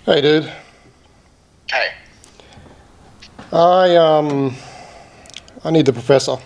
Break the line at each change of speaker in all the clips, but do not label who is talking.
Hey, dude.
Hey,
I I need the professor.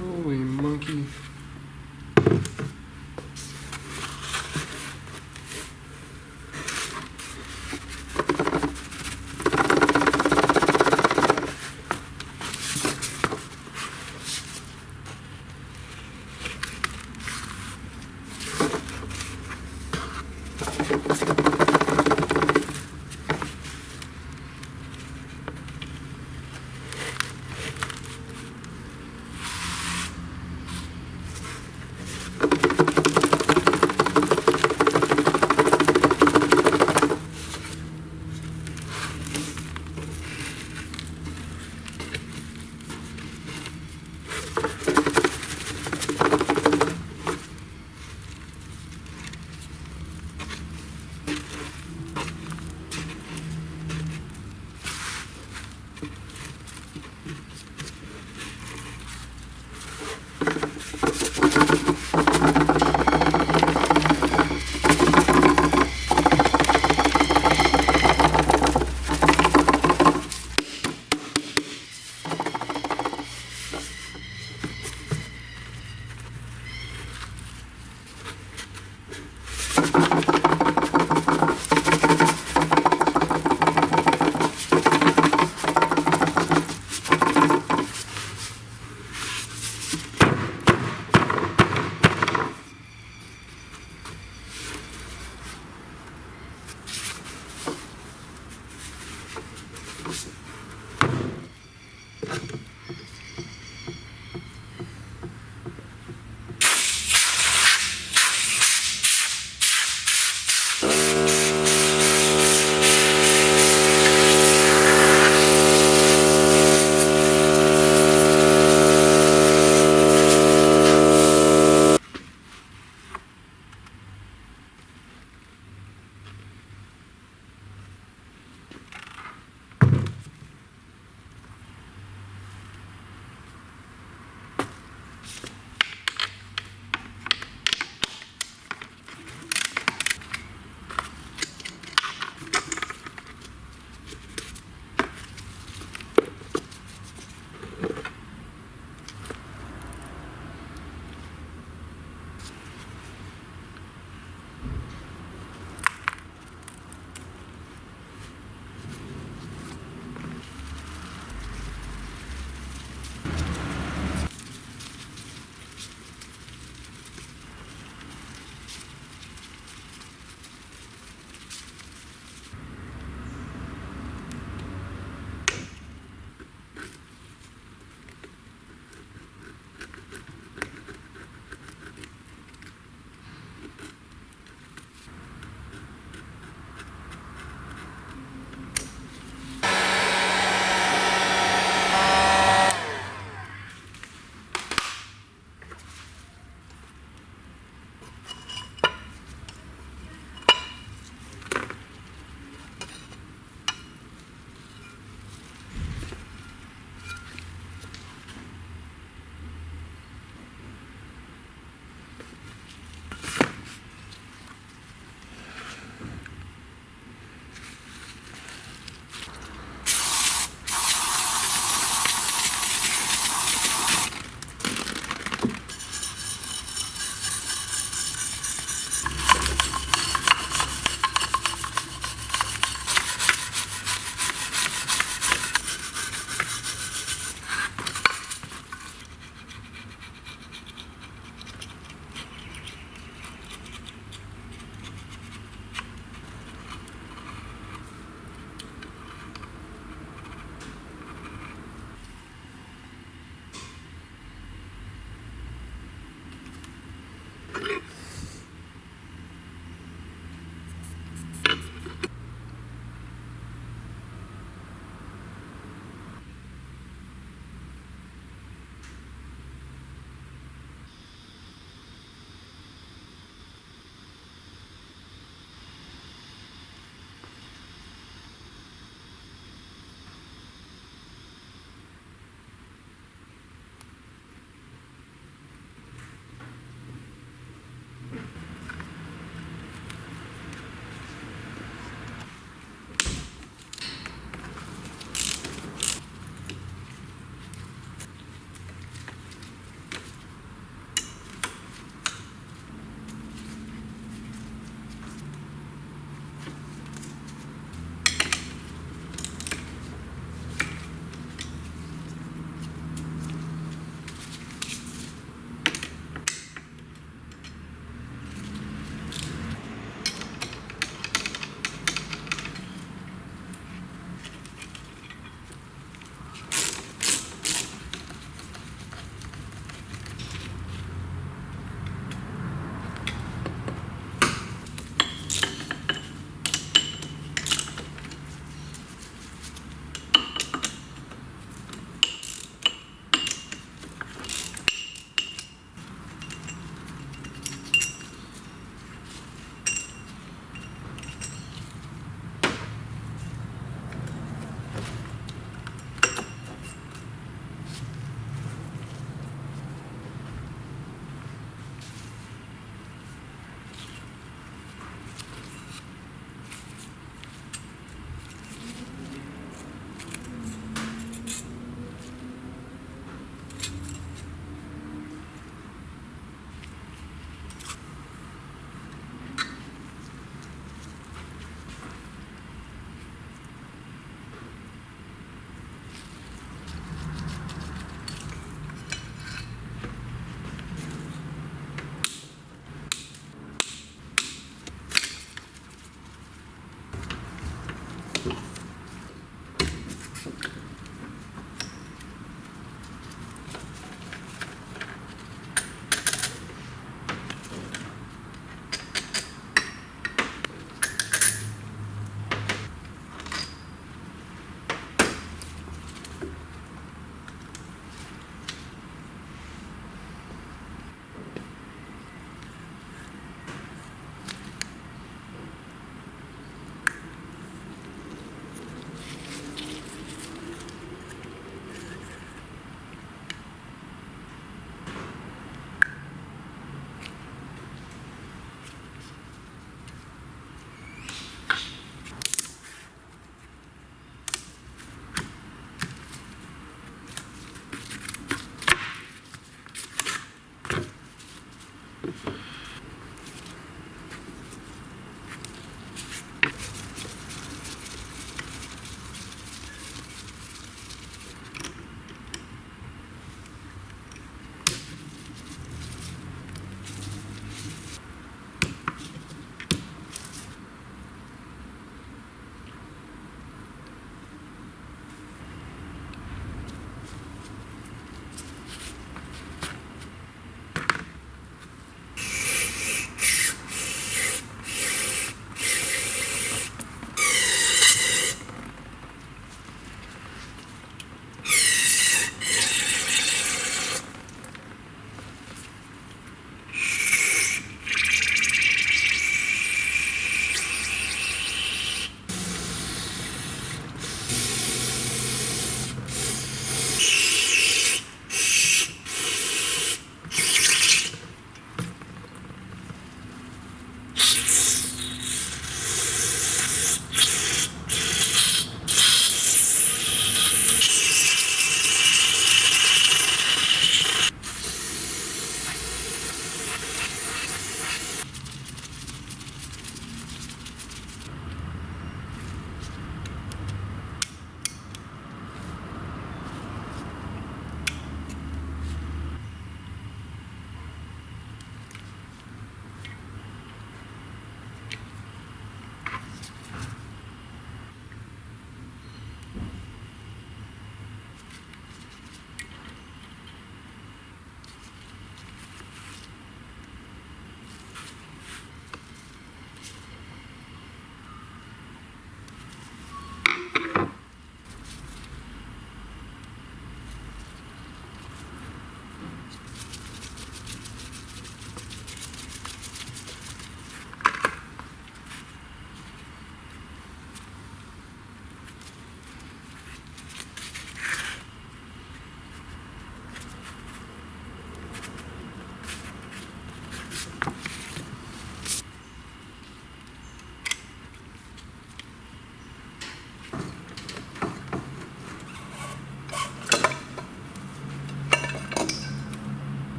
Holy monkey.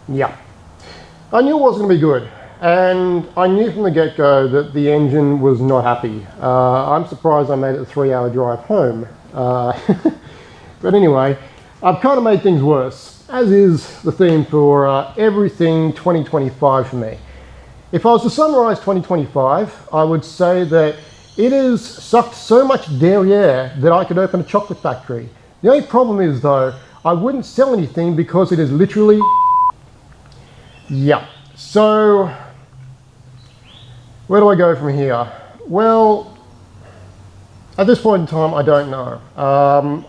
Yeah, I knew it wasn't going to be good, and I knew from the get-go that the engine was not happy. I'm surprised I made it a 3-hour drive home. But anyway, I've kind of made things worse, as is the theme for everything 2025 for me. If I was to summarize 2025, I would say that it has sucked so much derriere that I could open a chocolate factory. The only problem is, though, I wouldn't sell anything because it is literally... Yeah. So, where do I go from here? Well, at this point in time, I don't know.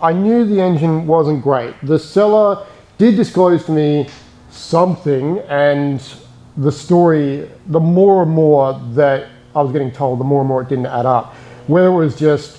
I knew the engine wasn't great. The seller did disclose to me something, and the story, the more and more that I was getting told, the more and more it didn't add up. Whether it was just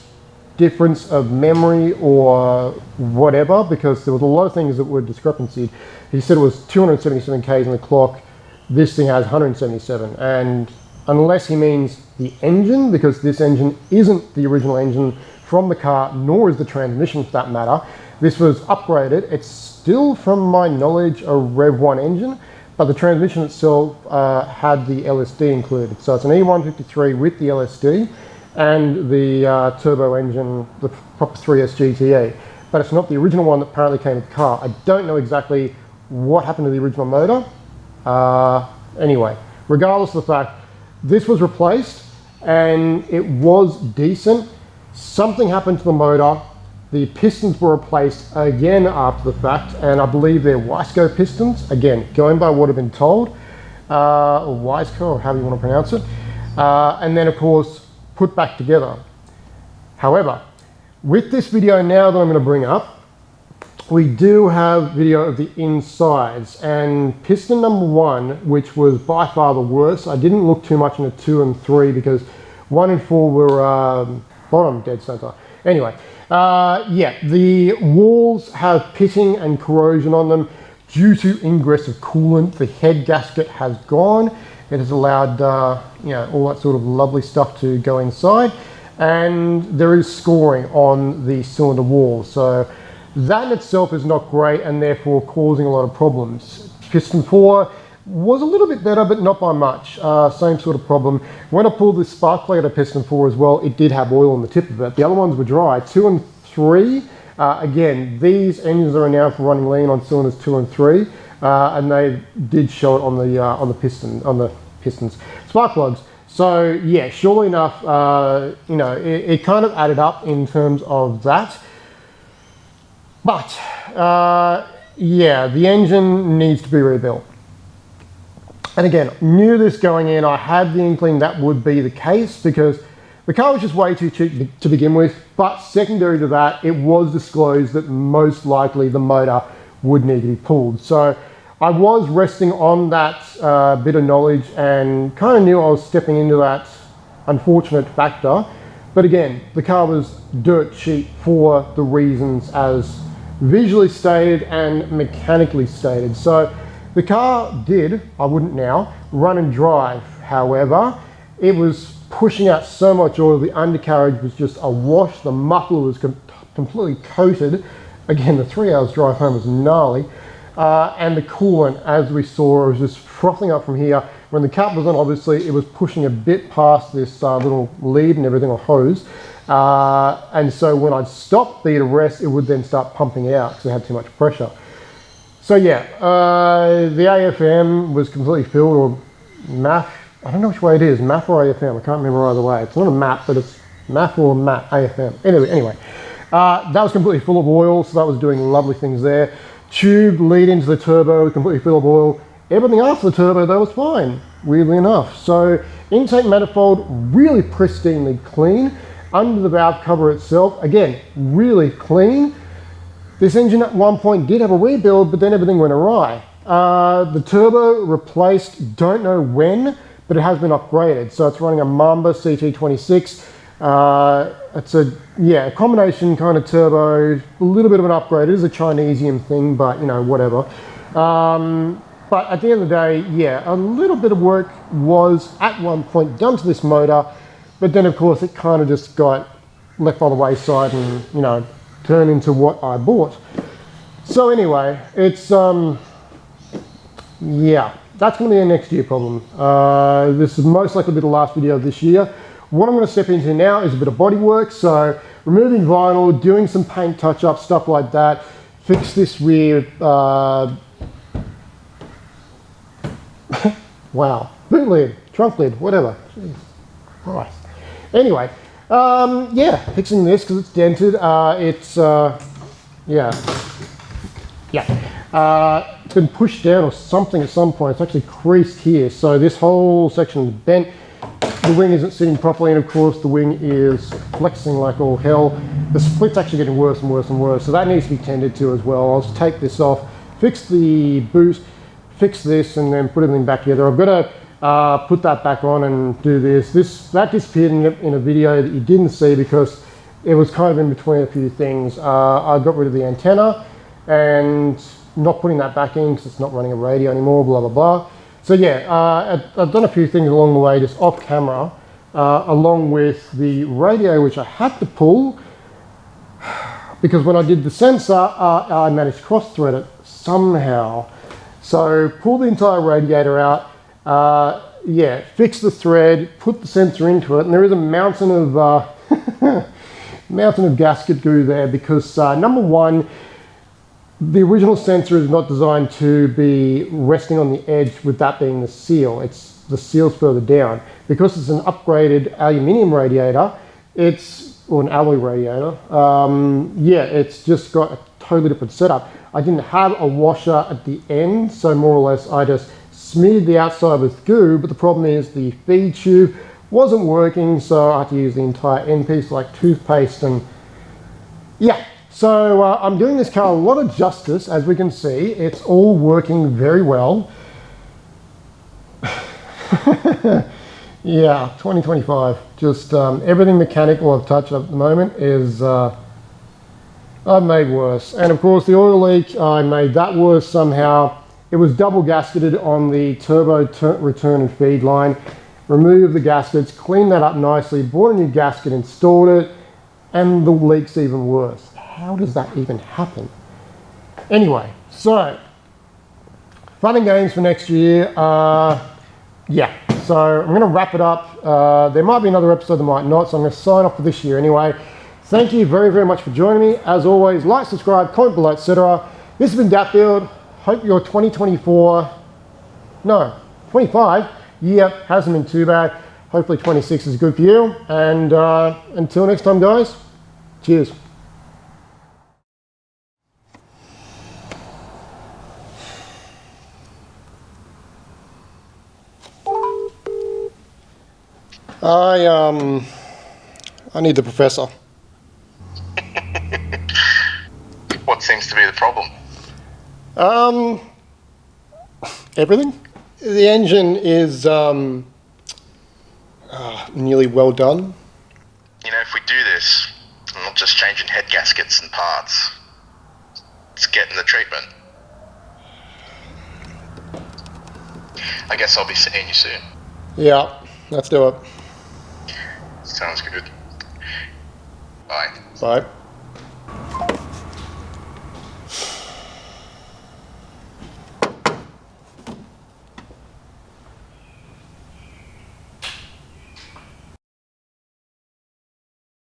difference of memory or whatever, because there was a lot of things that were discrepancy. He said it was 277 k's on the clock. This thing has 177, and unless he means the engine, because this engine isn't the original engine from the car, nor is the transmission for that matter. This was upgraded. It's still, from my knowledge, a Rev 1 engine, but the transmission itself had the LSD included. So it's an E153 with the LSD and the turbo engine, the proper 3S GTE. But it's not the original one that apparently came with the car. I don't know exactly what happened to the original motor. Anyway, regardless of the fact, this was replaced and it was decent. Something happened to the motor. The pistons were replaced again after the fact, and I believe they're Wiseco pistons. Again, going by what I've been told, or Wiseco, or however you want to pronounce it. And then, of course, put back together. However, with this video now that I'm going to bring up, we do have video of the insides, and piston number 1, which was by far the worst. I didn't look too much into 2 and 3 because 1 and 4 were bottom dead center. Anyway, yeah, the walls have pitting and corrosion on them due to ingress of coolant. The head gasket has gone. It has allowed you know, all that sort of lovely stuff to go inside, and there is scoring on the cylinder wall. So that in itself is not great and therefore causing a lot of problems. Piston 4 was a little bit better, but not by much. Same sort of problem. When I pulled this spark plug out of piston 4 as well, it did have oil on the tip of it. The other ones were dry. 2 and 3, again, these engines are renowned for running lean on cylinders 2 and 3, and they did show it on the pistons, spark plugs. So yeah, surely enough, you know, it kind of added up in terms of that. But yeah, the engine needs to be rebuilt. And again, knew this going in. I had the inkling that would be the case because the car was just way too cheap to begin with. But secondary to that, it was disclosed that most likely the motor would need to be pulled. So I was resting on that bit of knowledge and kind of knew I was stepping into that unfortunate factor. But again, the car was dirt cheap for the reasons as visually stated and mechanically stated. So the car did, I wouldn't now, run and drive. However, it was pushing out so much oil, the undercarriage was just awash, the muffler was completely coated. Again, the 3 hours drive home was gnarly. And the coolant, as we saw, was just frothing up from here. When the cap was on, obviously, it was pushing a bit past this little lead and everything, or hose. And so when I'd stop the rest, it would then start pumping out because it had too much pressure. So yeah, the AFM was completely filled, or MAF, I don't know which way it is, MAF or AFM, I can't remember either way. It's not a MAP, but it's MAF or MAP, AFM. Anyway, that was completely full of oil, so that was doing lovely things there. Tube lead into the turbo, completely full of oil. Everything after the turbo, though, was fine, weirdly enough. So intake manifold, really pristinely clean. Under the valve cover itself, again, really clean. This engine at one point did have a rebuild, but then everything went awry. The turbo replaced, don't know when, but it has been upgraded. So it's running a Mamba CT26. It's a combination kind of turbo, a little bit of an upgrade. It is a Chinesium thing, but you know, whatever. But at the end of the day, yeah, a little bit of work was at one point done to this motor, but then of course it kind of just got left by the wayside and, you know, turned into what I bought. So anyway, it's yeah, that's going to be a next year problem. This is most likely be the last video of this year. What I'm going to step into now is a bit of body work, so removing vinyl, doing some paint touch-up, stuff like that. Fix this rear, wow, boot lid, trunk lid, whatever. Jeez Christ. Anyway, yeah, fixing this because it's dented. It's been pushed down or something at some point. It's actually creased here, so this whole section is bent. The wing isn't sitting properly, and of course the wing is flexing like all hell. The split's actually getting worse and worse and worse, so that needs to be tended to as well. I'll just take this off, fix the boot, fix this, and then put everything back together. I've got to put that back on and do this. That disappeared in a video that you didn't see because it was kind of in between a few things. I got rid of the antenna and not putting that back in because it's not running a radio anymore, blah, blah, blah. So yeah, I've done a few things along the way, just off camera, along with the radio, which I had to pull because when I did the sensor, I managed to cross-thread it somehow. So pull the entire radiator out, yeah, fix the thread, put the sensor into it, and there is a mountain of mountain of gasket goo there because number one, the original sensor is not designed to be resting on the edge with that being the seal. It's the seal's further down. Because it's an upgraded aluminium radiator, or an alloy radiator, yeah, it's just got a totally different setup. I didn't have a washer at the end, so more or less I just smeared the outside with goo, but the problem is the feed tube wasn't working, so I had to use the entire end piece like toothpaste, and yeah. So I'm doing this car a lot of justice, as we can see. It's all working very well. Yeah, 2025. Just everything mechanical I've touched up at the moment is I've made worse. And of course the oil leak, I made that worse somehow. It was double gasketed on the turbo return and feed line. Removed the gaskets, cleaned that up nicely, bought a new gasket, installed it, and the leak's even worse. How does that even happen? Anyway, so fun and games for next year. Yeah, so I'm going to wrap it up. There might be another episode, there might not, so I'm going to sign off for this year anyway. Thank you very, very much for joining me. As always, like, subscribe, comment below, etc. This has been Datfield. Hope your 25 year hasn't been too bad. Hopefully 26 is good for you. And until next time, guys, cheers. I need the professor.
What seems to be the problem?
Everything. The engine is nearly well done.
You know, if we do this, I'm not just changing head gaskets and parts. It's getting the treatment. I guess I'll be seeing you soon.
Yeah, let's do it.
Sounds good. Bye.
Bye.